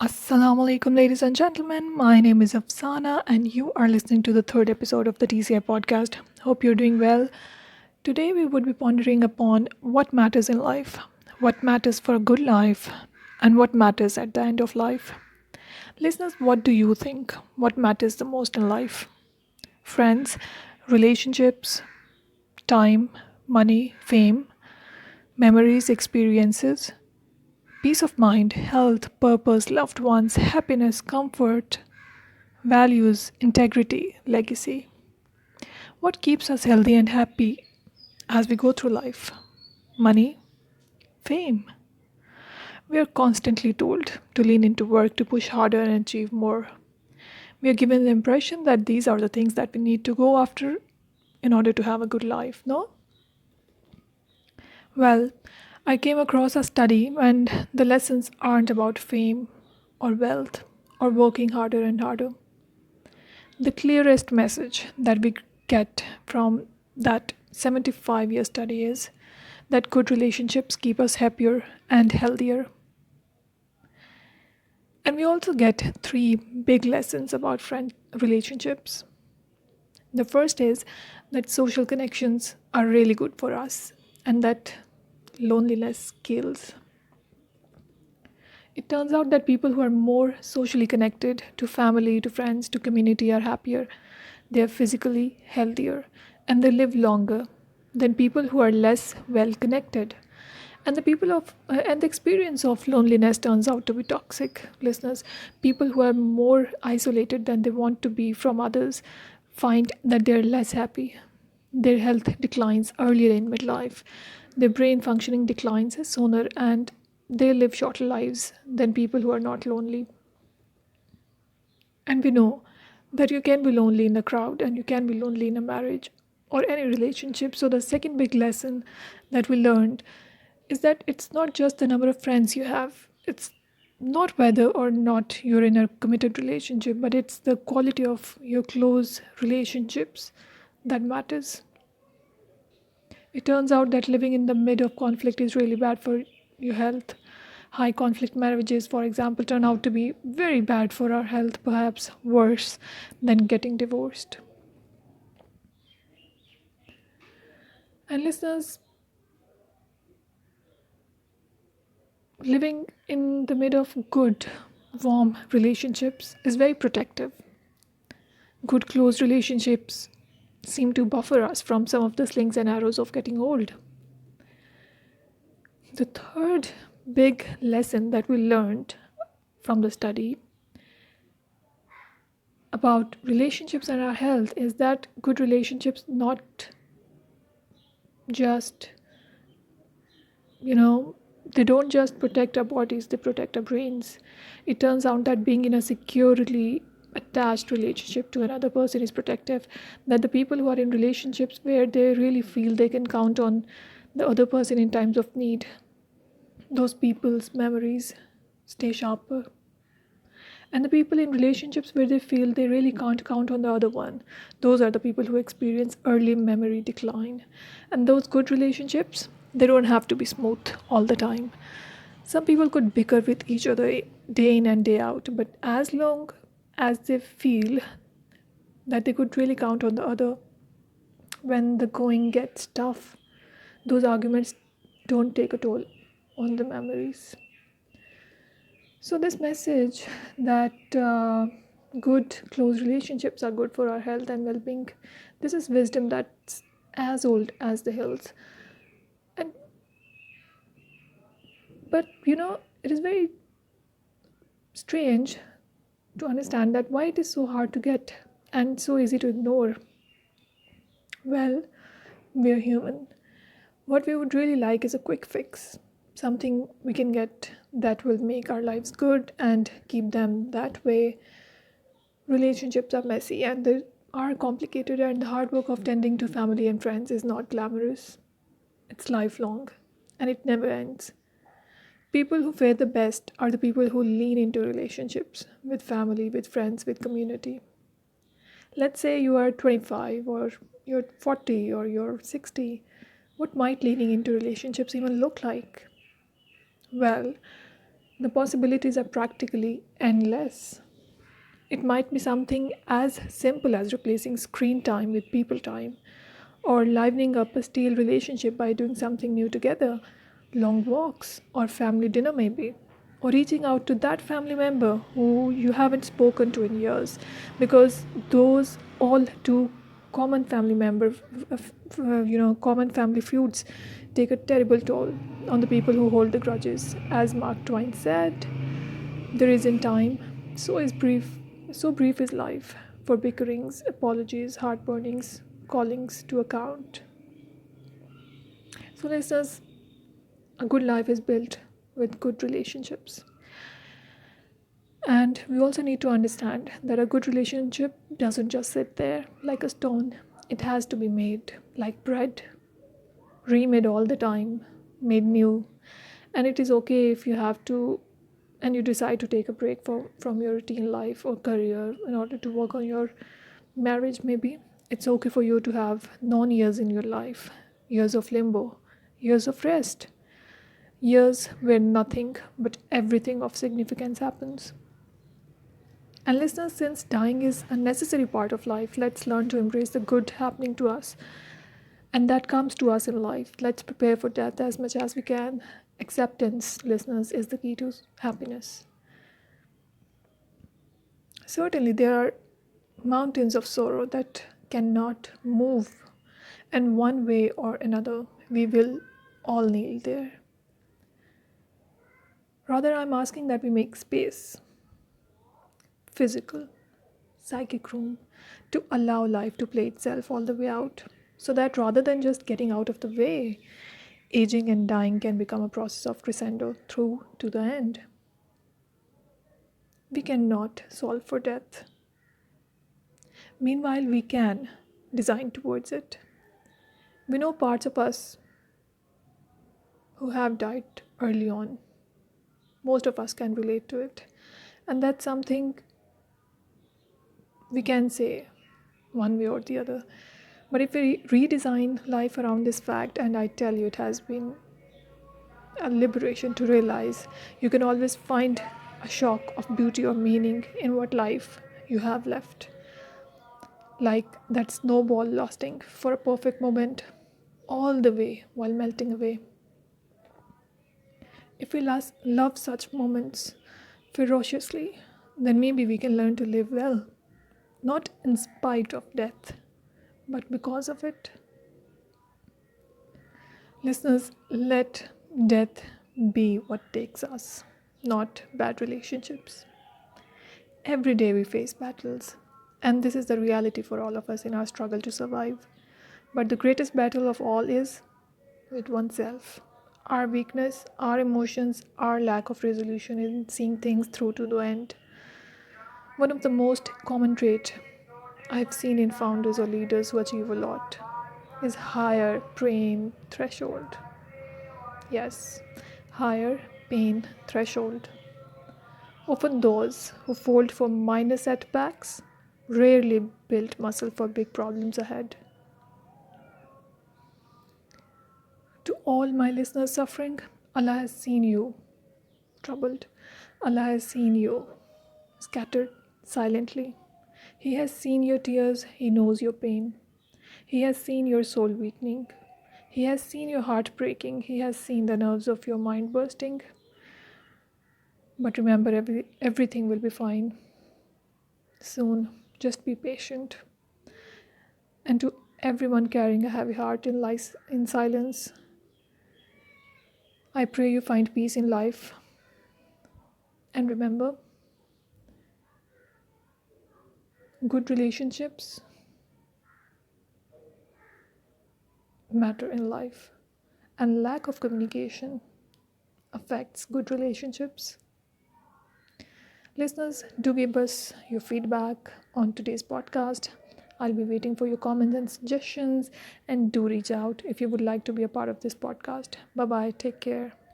Assalamu alaikum, ladies and gentlemen. My name is Afsana, and you are listening to the third episode of the TCI podcast. Hope you're doing well. Today, we would be pondering upon what matters in life, what matters for a good life, and what matters at the end of life. Listeners, what do you think? What matters the most in life? Friends, relationships, time, money, fame, memories, experiences, peace of mind, health, purpose, loved ones, happiness, comfort, values, integrity, legacy. What keeps us healthy and happy as we go through life? Money, fame. We are constantly told to lean into work, to push harder and achieve more. We are given the impression that these are the things that we need to go after in order to have a good life, no? Well, I came across a study, and the lessons aren't about fame or wealth or working harder and harder. The clearest message that we get from that 75-year study is that good relationships keep us happier and healthier. And we also get three big lessons about friend relationships. The first is that social connections are really good for us and that loneliness kills. It turns out that people who are more socially connected to family, to friends, to community are happier. They are physically healthier and they live longer than people who are less well connected. And the experience of loneliness turns out to be toxic, listeners. People who are more isolated than they want to be from others find that they're less happy. Their health declines earlier in midlife. Their brain functioning declines sooner, and they live shorter lives than people who are not lonely. And we know that you can be lonely in a crowd and you can be lonely in a marriage or any relationship. So, the second big lesson that we learned is that it's not just the number of friends you have, it's not whether or not you're in a committed relationship, but it's the quality of your close relationships that matters. It turns out that living in the mid of conflict is really bad for your health. High conflict marriages, for example, turn out to be very bad for our health, perhaps worse than getting divorced. And listeners, living in the mid of good, warm relationships is very protective. Good, close relationships seem to buffer us from some of the slings and arrows of getting old. The third big lesson that we learned from the study about relationships and our health is that good relationships not just, you know, they don't just protect our bodies, they protect our brains. It turns out that being in a securely attached relationship to another person is protective, that the people who are in relationships where they really feel they can count on the other person in times of need, those people's memories stay sharper. And the people in relationships where they feel they really can't count on the other one, those are the people who experience early memory decline. And those good relationships, they don't have to be smooth all the time. Some people could bicker with each other day in and day out, but as long as they feel that they could really count on the other when the going gets tough, those arguments don't take a toll on the memories. So, this message that good, close relationships are good for our health and well being, this is wisdom that's as old as the hills. And but it is very strange to understand that why it is so hard to get and so easy to ignore. Well, we're human. What we would really like is a quick fix, something we can get that will make our lives good and keep them that way. Relationships are messy and they are complicated, and the hard work of tending to family and friends is not glamorous. It's lifelong and it never ends. People who fare the best are the people who lean into relationships with family, with friends, with community. Let's say you are 25 or you're 40 or you're 60. What might leaning into relationships even look like? Well, The possibilities are practically endless. It might be something as simple as replacing screen time with people time, or livening up a stale relationship by doing something new together, long walks, or family dinner maybe, or reaching out to that family member who you haven't spoken to in years, because those all too common family member, common family feuds take a terrible toll on the people who hold the grudges. As Mark Twain said, there isn't time, so is brief, so brief is life, for bickerings, apologies, heartburnings, callings to account. So, listeners, a good life is built with good relationships. And we also need to understand that a good relationship doesn't just sit there like a stone, it has to be made like bread, remade all the time, made new. And it is okay if you have to and you decide to take a break from your routine life or career in order to work on your marriage, maybe. It's okay for you to have non years in your life, years of limbo, years of rest, years where nothing but everything of significance happens. And listeners, since dying is a necessary part of life, let's learn to embrace the good happening to us and that comes to us in life. Let's prepare for death as much as we can. Acceptance, listeners, is the key to happiness. Certainly, there are mountains of sorrow that cannot move, and one way or another, we will all kneel there. Rather, I'm asking that we make space, physical, psychic room, to allow life to play itself all the way out. So that rather than just getting out of the way, aging and dying can become a process of crescendo through to the end. We cannot solve for death. Meanwhile, we can design towards it. We know parts of us who have died early on. Most of us can relate to it. And that's something we can say one way or the other. But if we redesign life around this fact, and I tell you, it has been a liberation to realize you can always find a shock of beauty or meaning in what life you have left. Like that snowball lasting for a perfect moment, all the way while melting away. If we love such moments ferociously, then maybe we can learn to live well, not in spite of death, but because of it. Listeners, let death be what takes us, not bad relationships. Every day we face battles, and this is the reality for all of us in our struggle to survive. But the greatest battle of all is with oneself. Our weakness, our emotions, our lack of resolution in seeing things through to the end. One of the most common traits I've seen in founders or leaders who achieve a lot is higher pain threshold. Yes, higher pain threshold. Often those who fold for minor setbacks rarely build muscle for big problems ahead. To all my listeners suffering, Allah has seen you troubled. Allah has seen you scattered silently. He has seen your tears. He knows your pain. He has seen your soul weakening. He has seen your heart breaking. He has seen the nerves of your mind bursting. But remember, everything will be fine soon. Just be patient. And to everyone carrying a heavy heart in silence, I pray you find peace in life. And remember, good relationships matter in life, and lack of communication affects good relationships. Listeners, do give us your feedback on today's podcast. I'll be waiting for your comments and suggestions, and do reach out if you would like to be a part of this podcast. Bye bye. Take care.